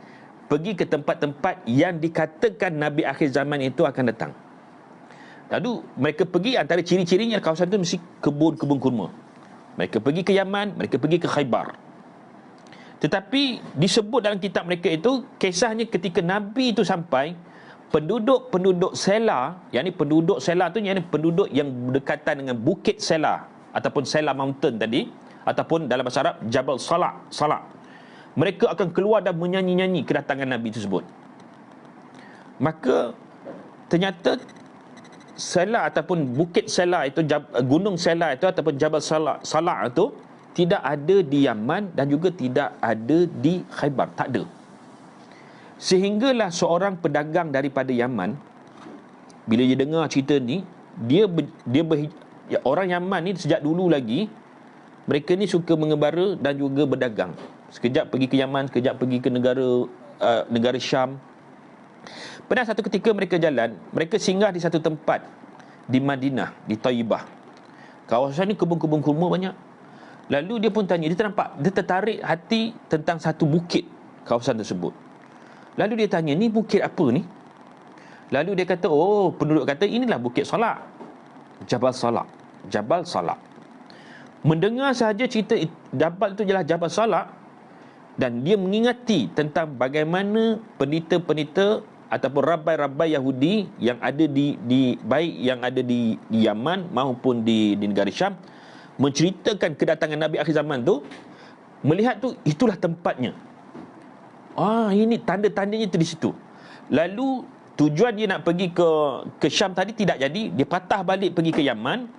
pergi ke tempat-tempat yang dikatakan Nabi akhir zaman itu akan datang. Lalu mereka pergi, antara ciri-cirinya kawasan itu mesti kebun-kebun kurma. Mereka pergi ke Yaman, mereka pergi ke Khaybar. Tetapi disebut dalam kitab mereka itu, kisahnya ketika Nabi itu sampai, penduduk Sela, yakni penduduk Sela tu, yakni penduduk yang berdekatan dengan Bukit Sela ataupun Sela Mountain tadi, ataupun dalam bahasa Arab Jabal Salak, mereka akan keluar dan menyanyi-nyanyi kedatangan Nabi tersebut. Maka ternyata Sela ataupun Bukit Sela itu, Gunung Sela itu ataupun Jabal Sala itu tidak ada di Yaman dan juga tidak ada di Khaybar, tak ada. Sehinggalah seorang pedagang daripada Yaman, bila dia dengar cerita ni, orang Yaman ni sejak dulu lagi, mereka ni suka mengembara dan juga berdagang. Sekejap pergi ke Yaman, sekejap pergi ke negara Syam. Pada satu ketika mereka jalan, mereka singgah di satu tempat di Madinah, di Taibah. Kawasan ni kebun-kebun kurma banyak. Lalu dia pun tanya, dia tertarik hati tentang satu bukit kawasan tersebut. Lalu dia tanya, ni bukit apa ni? Lalu dia kata, penduduk kata inilah Bukit Salak, Jabal Salak, Jabal Salak. Mendengar sahaja cerita Jabal itu ialah Jabal Salak, dan dia mengingati tentang bagaimana penita-penita ataupun rabai-rabai Yahudi yang ada di baik yang ada di Yaman maupun di negara Syam, menceritakan kedatangan Nabi akhir zaman tu. Melihat tu, itulah tempatnya. Ini tanda-tandanya tu di situ. Lalu tujuan dia nak pergi ke Syam tadi tidak jadi, dia patah balik pergi ke Yaman.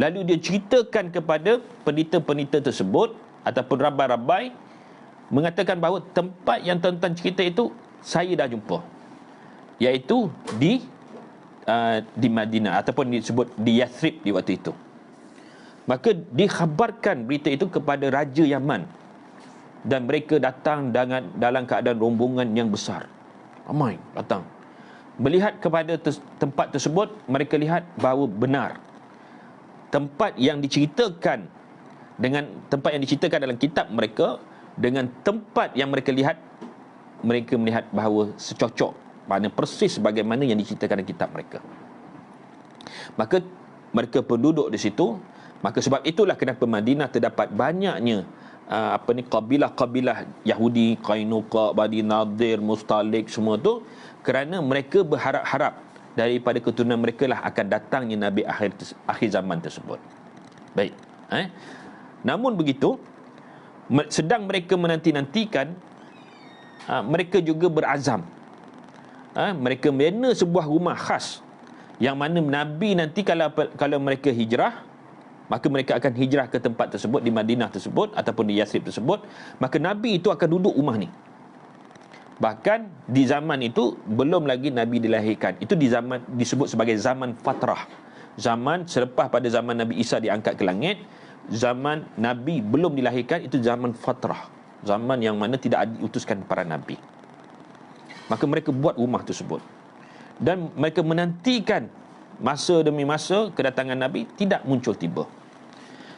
Lalu dia ceritakan kepada penita-penita tersebut ataupun rabai-rabai, mengatakan bahawa tempat yang tuan-tuan cerita itu saya dah jumpa, iaitu di Madinah ataupun disebut di Yathrib di waktu itu. Maka dikhabarkan berita itu kepada Raja Yaman, dan mereka datang dalam keadaan rombongan yang besar. Ramai datang. Melihat kepada tempat tersebut, mereka lihat bahawa benar tempat yang diceritakan dalam kitab mereka dengan tempat yang mereka lihat, mereka melihat bahawa secocok, mana persis sebagaimana yang diceritakan dalam kitab mereka. Maka mereka penduduk di situ. Maka sebab itulah kenapa Madinah terdapat banyaknya kabilah-kabilah Yahudi, Qainuqa, Bani Nadir, Mustalik, semua tu, kerana mereka berharap-harap daripada keturunan mereka lah akan datangnya Nabi akhir zaman tersebut. Baik. Namun begitu, sedang mereka menanti-nantikan, mereka juga berazam. Mereka membina sebuah rumah khas, yang mana Nabi nanti kalau mereka hijrah, maka mereka akan hijrah ke tempat tersebut, di Madinah tersebut ataupun di Yathrib tersebut. Maka Nabi itu akan duduk rumah ni. Bahkan di zaman itu belum lagi Nabi dilahirkan. Itu disebut sebagai zaman fatrah. Zaman selepas pada zaman Nabi Isa diangkat ke langit, zaman Nabi belum dilahirkan, itu zaman fatrah, zaman yang mana tidak diutuskan para Nabi. Maka mereka buat rumah tersebut, dan mereka menantikan masa demi masa kedatangan Nabi, tidak muncul tiba.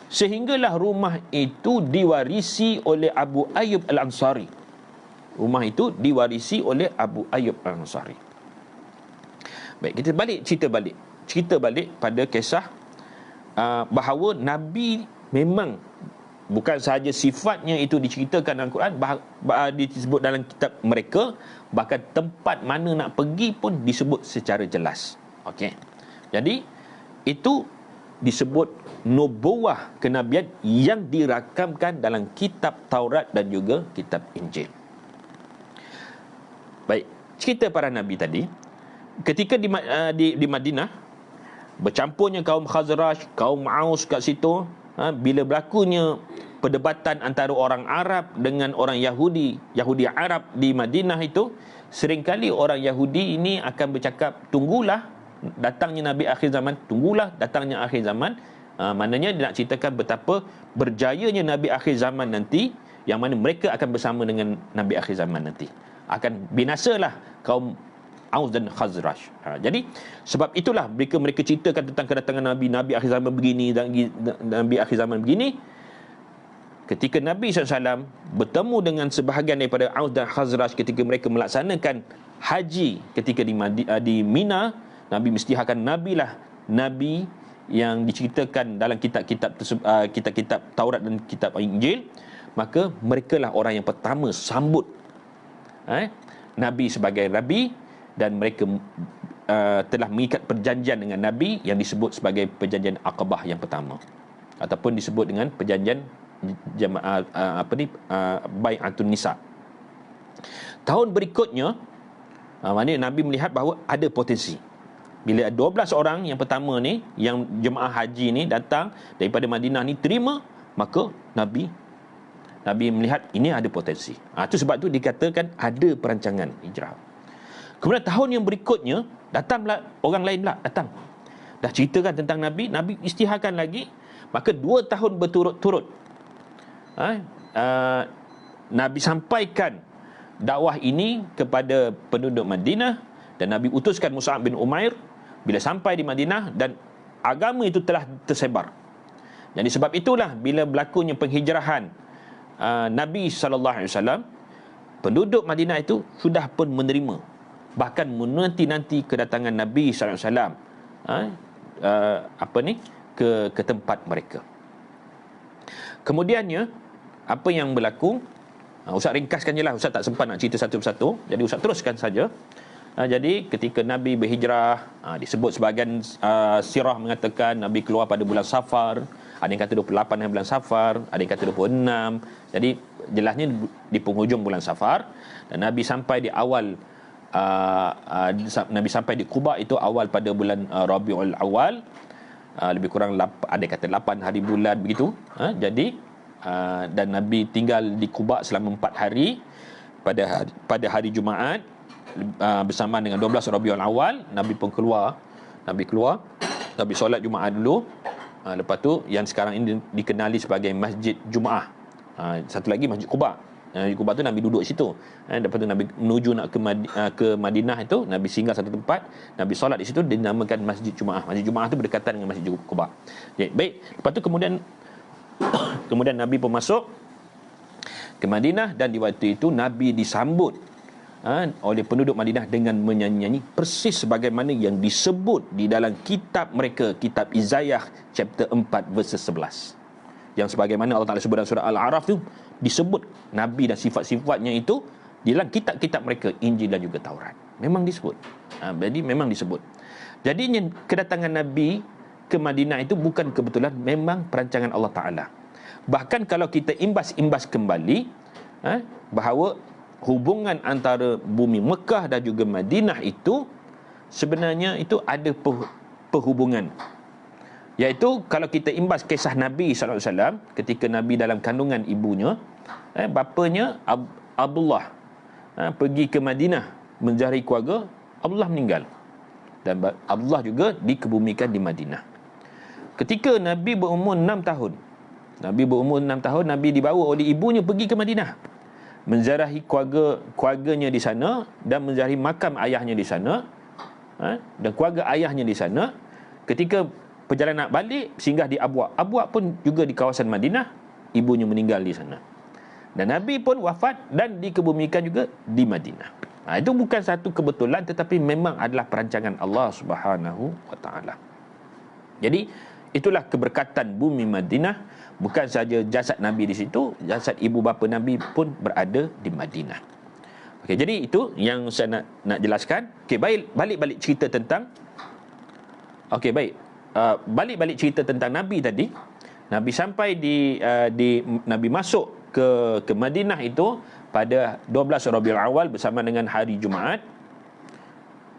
Sehinggalah rumah itu diwarisi oleh Abu Ayyub Al-Ansari. Rumah itu diwarisi oleh Abu Ayyub Al-Ansari. Baik, kita cerita balik pada kisah bahawa Nabi memang bukan sahaja sifatnya itu diceritakan dalam Quran, disebut dalam kitab mereka, bahkan tempat mana nak pergi pun disebut secara jelas. Okey. Jadi itu disebut nubuwah kenabian yang dirakamkan dalam kitab Taurat dan juga kitab Injil. Baik, cerita para nabi tadi, ketika di Madinah, bercampurnya kaum Khazraj, kaum Aus kat situ, bila berlakunya perdebatan antara orang Arab dengan orang Yahudi Arab di Madinah itu, seringkali orang Yahudi ini akan bercakap, tunggulah datangnya Nabi akhir zaman, tunggulah datangnya akhir zaman. Maknanya dia nak ceritakan betapa berjayanya Nabi akhir zaman nanti, yang mana mereka akan bersama dengan Nabi akhir zaman nanti. Akan binasalah kaum Aus dan Khazraj. Jadi sebab itulah mereka ceritakan tentang kedatangan Nabi akhir zaman begini dan Nabi akhir zaman begini. Ketika Nabi SAW bertemu dengan sebahagian daripada Aus dan Khazraj ketika mereka melaksanakan haji ketika di Mina, Nabi mestihakan Nabi yang diceritakan dalam kitab-kitab Taurat dan kitab Injil. Maka merekalah orang yang pertama sambut Nabi sebagai Nabi, dan mereka telah mengikat perjanjian dengan Nabi yang disebut sebagai perjanjian Aqabah yang pertama, ataupun disebut dengan perjanjian Bai'atun Nisa. Tahun berikutnya, maknanya Nabi melihat bahawa ada potensi bila 12 orang yang pertama ni, yang jemaah haji ni datang daripada Madinah ni terima, maka Nabi melihat ini ada potensi. Itu sebab tu dikatakan ada perancangan hijrah. Kemudian tahun yang berikutnya datang pula orang lain pula datang. Dah ceritakan tentang Nabi isytiharkan lagi, maka 2 tahun berturut-turut Nabi sampaikan dakwah ini kepada penduduk Madinah, dan Nabi utuskan Mus'ab bin Umair bila sampai di Madinah, dan agama itu telah tersebar. Jadi sebab itulah bila berlakunya penghijrahan Nabi SAW, penduduk Madinah itu sudah pun menerima, bahkan menanti-nanti kedatangan Nabi SAW ke tempat mereka. Kemudiannya apa yang berlaku, Ustaz ringkaskan je lah, Ustaz tak sempat nak cerita satu persatu, jadi Ustaz teruskan saja. Jadi ketika Nabi berhijrah, disebut sebahagian sirah mengatakan Nabi keluar pada bulan Safar, ada yang kata 28 bulan Safar, ada yang kata 26. Jadi jelasnya di penghujung bulan Safar, dan Nabi sampai di awal Nabi sampai di Quba itu awal pada bulan Rabiul Awal, lebih kurang ada yang kata 8 hari bulan begitu. Jadi dan Nabi tinggal di Quba selama 4 hari. Pada hari Jumaat bersama dengan 12 Rabiul Awal, Nabi pun keluar. Nabi solat Jumaat dulu. Lepas tu yang sekarang ini dikenali sebagai Masjid Jumaah. Satu lagi Masjid Quba. Di Quba tu Nabi duduk situ. Lepas tu Nabi menuju nak ke Madinah itu, Nabi singgah satu tempat, Nabi solat di situ, dinamakan Masjid Jumaah. Masjid Jumaah tu berdekatan dengan Masjid Quba. Jadi, baik. Lepas tu kemudian Nabi pun masuk ke Madinah, dan di waktu itu Nabi disambut oleh penduduk Madinah dengan menyanyi persis sebagaimana yang disebut di dalam kitab mereka, kitab Izayah chapter 4 verse 11, yang sebagaimana Allah Ta'ala sebut dalam surah Al-A'raf tu, disebut Nabi dan sifat-sifatnya itu di dalam kitab-kitab mereka, Injil dan juga Taurat. Memang disebut. Jadi memang disebut. Jadinya kedatangan Nabi ke Madinah itu bukan kebetulan, memang perancangan Allah Ta'ala. Bahkan kalau kita imbas kembali bahawa hubungan antara bumi Mekah dan juga Madinah itu sebenarnya itu ada perhubungan. Iaitu kalau kita imbas kisah Nabi SAW ketika Nabi dalam kandungan ibunya, bapanya Abdullah pergi ke Madinah mencari keluarga, Abdullah meninggal, dan Abdullah juga dikebumikan di Madinah. Ketika Nabi berumur 6 tahun, Nabi dibawa oleh ibunya pergi ke Madinah, menziarahi keluarganya di sana, dan menziarahi makam ayahnya di sana, dan keluarga ayahnya di sana. Ketika perjalanan nak balik, singgah di Abwa pun juga di kawasan Madinah, ibunya meninggal di sana, dan Nabi pun wafat dan dikebumikan juga di Madinah. Itu bukan satu kebetulan, tetapi memang adalah perancangan Allah Subhanahu wa taala. Jadi itulah keberkatan bumi Madinah. Bukan saja jasad Nabi di situ, jasad ibu bapa Nabi pun berada di Madinah. Okey, jadi itu yang saya nak jelaskan. Okey, balik cerita tentang balik cerita tentang Nabi tadi. Nabi sampai di Nabi masuk ke Madinah itu pada 12 Rabiul Awal bersama dengan hari Jumaat.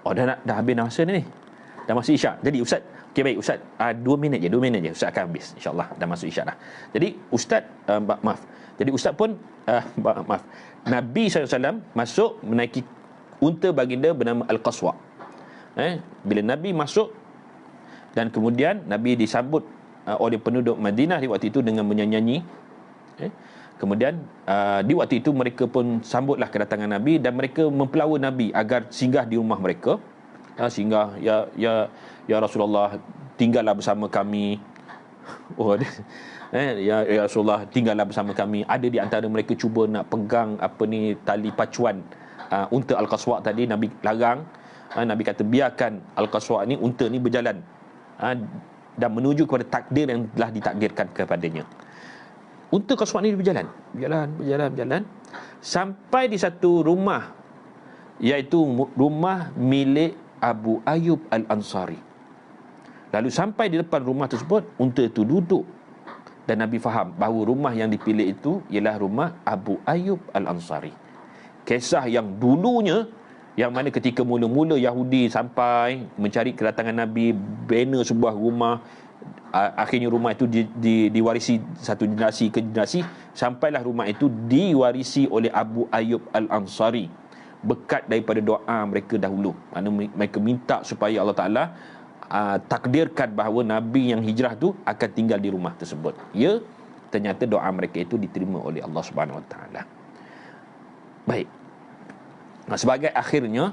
Dah habis masa ni. Dah masuk Isyak. Jadi Ustaz, okey baik Ustaz, 2 minit je Ustaz akan habis, insya-Allah dah masuk Isyak dah. Jadi Ustaz Jadi Ustaz pun Nabi SAW masuk menaiki unta baginda bernama Al-Qaswa. Bila Nabi masuk, dan kemudian Nabi disambut oleh penduduk Madinah di waktu itu dengan menyanyi. Kemudian di waktu itu mereka pun sambutlah kedatangan Nabi, dan mereka mempelawa Nabi agar singgah di rumah mereka. Singgah, ya Rasulullah, tinggallah bersama kami. Ya Rasulullah, tinggallah bersama kami. Ada di antara mereka cuba nak pegang tali pacuan unta Al-Qaswa tadi. Nabi larang. Nabi kata biarkan Al-Qaswa ni, unta ni berjalan dan menuju kepada takdir yang telah ditakdirkan kepadanya. Unta Qaswa ni berjalan sampai di satu rumah, iaitu rumah milik Abu Ayyub Al-Ansari. Lalu sampai di depan rumah tersebut, unta itu duduk, dan Nabi faham bahawa rumah yang dipilih itu ialah rumah Abu Ayyub Al-Ansari. Kisah yang dulunya yang mana ketika mula-mula Yahudi sampai mencari kedatangan Nabi, bina sebuah rumah, akhirnya rumah itu diwarisi satu generasi ke generasi, sampailah rumah itu diwarisi oleh Abu Ayyub Al-Ansari berkat daripada doa mereka dahulu. Mana mereka minta supaya Allah Ta'ala takdirkan bahawa Nabi yang hijrah tu akan tinggal di rumah tersebut. Ya, ternyata doa mereka itu diterima oleh Allah Subhanahu Wa Ta'ala. Baik. Sebagai akhirnya,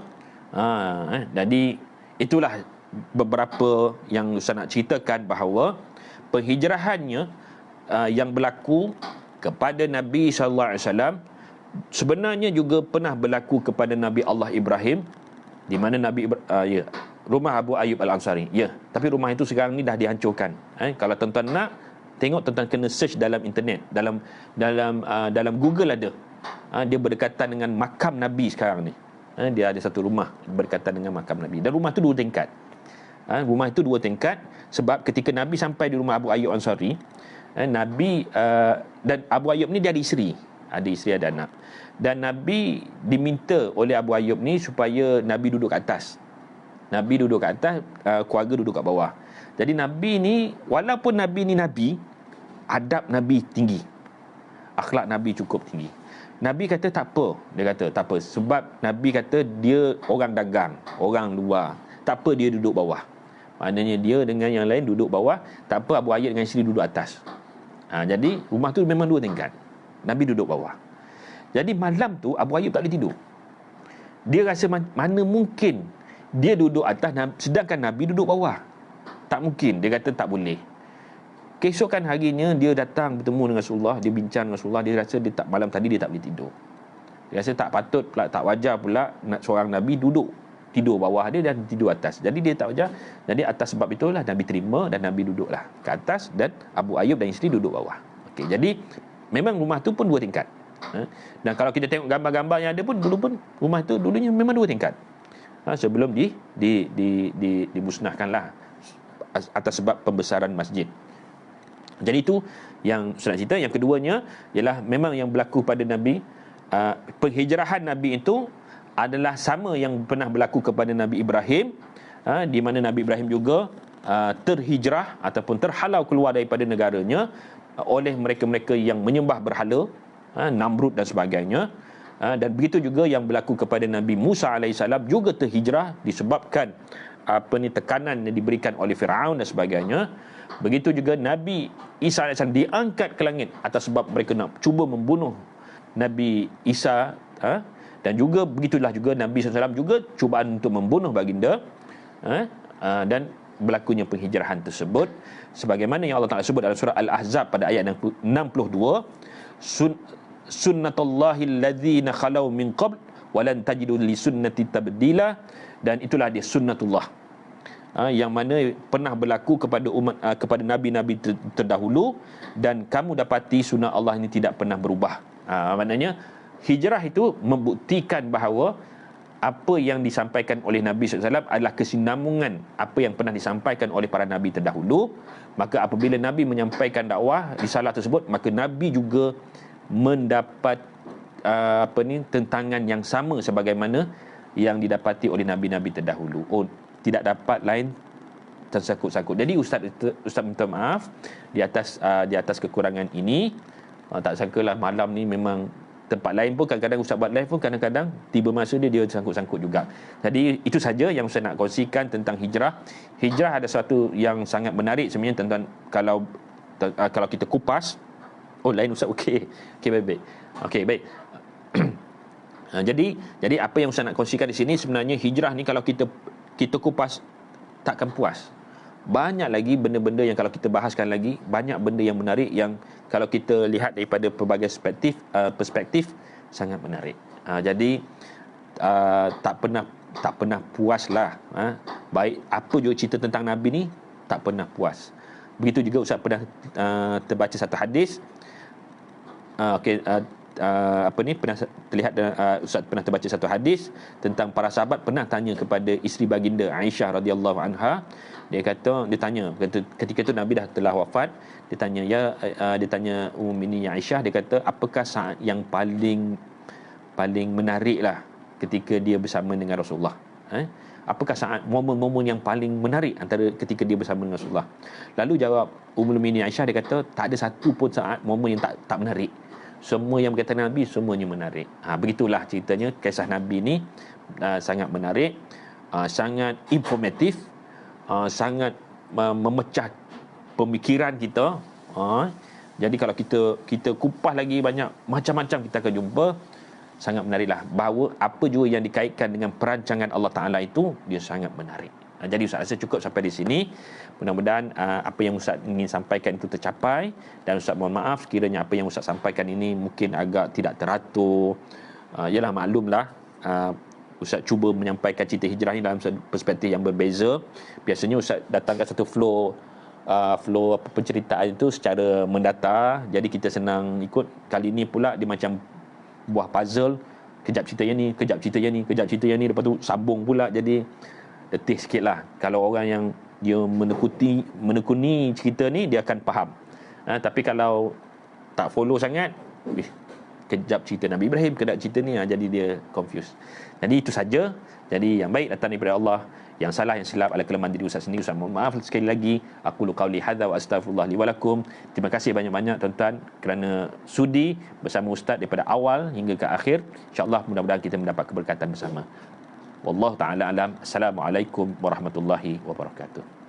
jadi itulah beberapa yang Ustaz nak ceritakan bahawa penghijrahannya yang berlaku kepada Nabi SAW sebenarnya juga pernah berlaku kepada Nabi Allah Ibrahim, di mana rumah Abu Ayyub Al-Ansari. Ya, tapi rumah itu sekarang ni dah dihancurkan. Kalau tuan-tuan nak tengok, tuan-tuan kena search dalam internet, dalam Google ada. Dia berdekatan dengan makam Nabi sekarang ni. Dia ada satu rumah berdekatan dengan makam Nabi, dan rumah tu 2 tingkat. Rumah itu 2 tingkat sebab ketika Nabi sampai di rumah Abu Ayyub Ansari, Nabi dan Abu Ayyub ni dia ada isteri, ada anak, dan Nabi diminta oleh Abu Ayyub ni supaya Nabi duduk kat atas. Nabi duduk kat atas, keluarga duduk kat bawah. Jadi Nabi ni, walaupun Nabi ni Nabi, adab Nabi tinggi, akhlak Nabi cukup tinggi. Nabi kata tak apa. Dia kata tak apa, sebab Nabi kata dia orang dagang, orang luar, tak apa dia duduk bawah. Maknanya dia dengan yang lain duduk bawah, tak apa Abu Ayyub dengan isteri duduk atas. Jadi rumah tu memang 2 tingkat, Nabi duduk bawah. Jadi malam tu Abu Ayyub tak boleh tidur. Dia rasa mana mungkin dia duduk atas sedangkan Nabi duduk bawah. Tak mungkin. Dia kata tak boleh. Keesokan harinya dia datang bertemu dengan Rasulullah, dia bincang dengan Rasulullah, dia rasa malam tadi dia tak boleh tidur. Dia rasa tak patut pula, tak wajar pula nak seorang Nabi tidur bawah dia dan tidur atas. Jadi dia tak wajar. Jadi atas sebab itulah Nabi terima dan Nabi duduklah ke atas dan Abu Ayyub dan isteri duduk bawah. Okey, jadi memang rumah tu pun 2 tingkat. Dan kalau kita tengok gambar-gambar yang ada pun, dulu pun rumah tu dulunya memang 2 tingkat. Sebelum dimusnahkanlah atas sebab pembesaran masjid. Jadi itu yang saya nak cerita. Yang keduanya ialah memang yang berlaku pada Nabi, penghijrahan Nabi itu adalah sama yang pernah berlaku kepada Nabi Ibrahim, di mana Nabi Ibrahim juga terhijrah ataupun terhalau keluar daripada negaranya oleh mereka-mereka yang menyembah berhala, Namrud dan sebagainya. Dan begitu juga yang berlaku kepada Nabi Musa AS, juga terhijrah disebabkan tekanan yang diberikan oleh Firaun dan sebagainya. Begitu juga Nabi Isa AS diangkat ke langit atas sebab mereka nak cuba membunuh Nabi Isa, dan juga begitulah juga Nabi SAW juga cubaan untuk membunuh baginda, dan berlakunya penghijrahan tersebut sebagaimana yang Allah Ta'ala sebut dalam surah Al-Ahzab pada ayat 62, sunnatullahi alladzina khalau min qabl walan tajidu li sunnati tabdila. Dan itulah dia sunnatullah, yang mana pernah berlaku kepada umat, kepada nabi-nabi terdahulu, dan kamu dapati sunnah Allah ini tidak pernah berubah. Maknanya hijrah itu membuktikan bahawa apa yang disampaikan oleh Nabi SAW adalah kesinambungan apa yang pernah disampaikan oleh para Nabi terdahulu. Maka apabila Nabi menyampaikan dakwah risalah tersebut, maka Nabi juga mendapat tentangan yang sama sebagaimana yang didapati oleh Nabi-Nabi terdahulu. Tidak dapat lain tersangkut-sangkut. Jadi Ustaz minta maaf di atas kekurangan ini. Tak sangkalah malam ni memang tempat lain pun kadang-kadang Ustaz buat live pun kadang-kadang tiba masa dia sangkut-sangkut juga. Jadi itu saja yang saya nak kongsikan tentang hijrah. Hijrah ada satu yang sangat menarik sebenarnya, tentang kalau kita kupas. Lain Ustaz, okey baik. Okey baik. Jadi apa yang Ustaz nak kongsikan di sini, sebenarnya hijrah ni kalau kita kupas takkan puas. Banyak lagi benda-benda yang kalau kita bahaskan lagi, banyak benda yang menarik yang kalau kita lihat daripada pelbagai perspektif sangat menarik. Jadi tak pernah puaslah. Baik apa juga cerita tentang Nabi ni, tak pernah puas. Begitu juga Ustaz pernah terbaca satu hadis. Pernah terlihat, Ustaz pernah terbaca satu hadis tentang para sahabat pernah tanya kepada isteri baginda Aisyah radhiyallahu anha. Dia tanya ketika itu Nabi dah telah wafat. Dia tanya Ummul Mukminin Aisyah, dia kata apakah saat yang paling menarik lah ketika dia bersama dengan Rasulullah? Apakah saat momen-momen yang paling menarik antara ketika dia bersama dengan Rasulullah? Lalu jawab Ummul Mukminin Aisyah, dia kata tak ada satu pun saat momen yang tak menarik. Semua yang berkaitan dengan Nabi semuanya menarik. Begitulah ceritanya kisah Nabi ni, sangat menarik, sangat informatif, sangat memecah pemikiran kita. Jadi kalau kita kupas lagi banyak macam-macam kita akan jumpa. Sangat menariklah bahawa apa juga yang dikaitkan dengan perancangan Allah Ta'ala itu, dia sangat menarik. Jadi Ustaz rasa cukup sampai di sini. Mudah-mudahan apa yang Ustaz ingin sampaikan itu tercapai. Dan Ustaz mohon maaf sekiranya apa yang Ustaz sampaikan ini mungkin agak tidak teratur. Yalah, maklumlah, Ustaz cuba menyampaikan cerita hijrah ini dalam perspektif yang berbeza. Biasanya Ustaz datangkan satu flow penceritaan itu secara mendatar, jadi kita senang ikut. Kali ini pula dia macam buah puzzle, kejap cerita yang ni, kejap cerita yang ni, kejap cerita yang ni, lepas tu sambung pula, jadi letih sikit lah. Kalau orang yang dia menekuni cerita ni, dia akan faham. Tapi kalau tak follow sangat, kejap cerita Nabi Ibrahim, kejap cerita ni, jadi dia confused. Jadi itu saja. Jadi yang baik datang daripada Allah, yang salah, yang silap adalah kelemahan diri Ustaz sendiri. Ustaz mohon maaf sekali lagi. Aku qauli hadza wa astaghfirullah li wa lakum. Terima kasih banyak-banyak tuan-tuan kerana sudi bersama Ustaz daripada awal hingga ke akhir. InsyaAllah mudah-mudahan kita mendapat keberkatan bersama. Wallahu ta'ala alam. Assalamualaikum warahmatullahi wabarakatuh.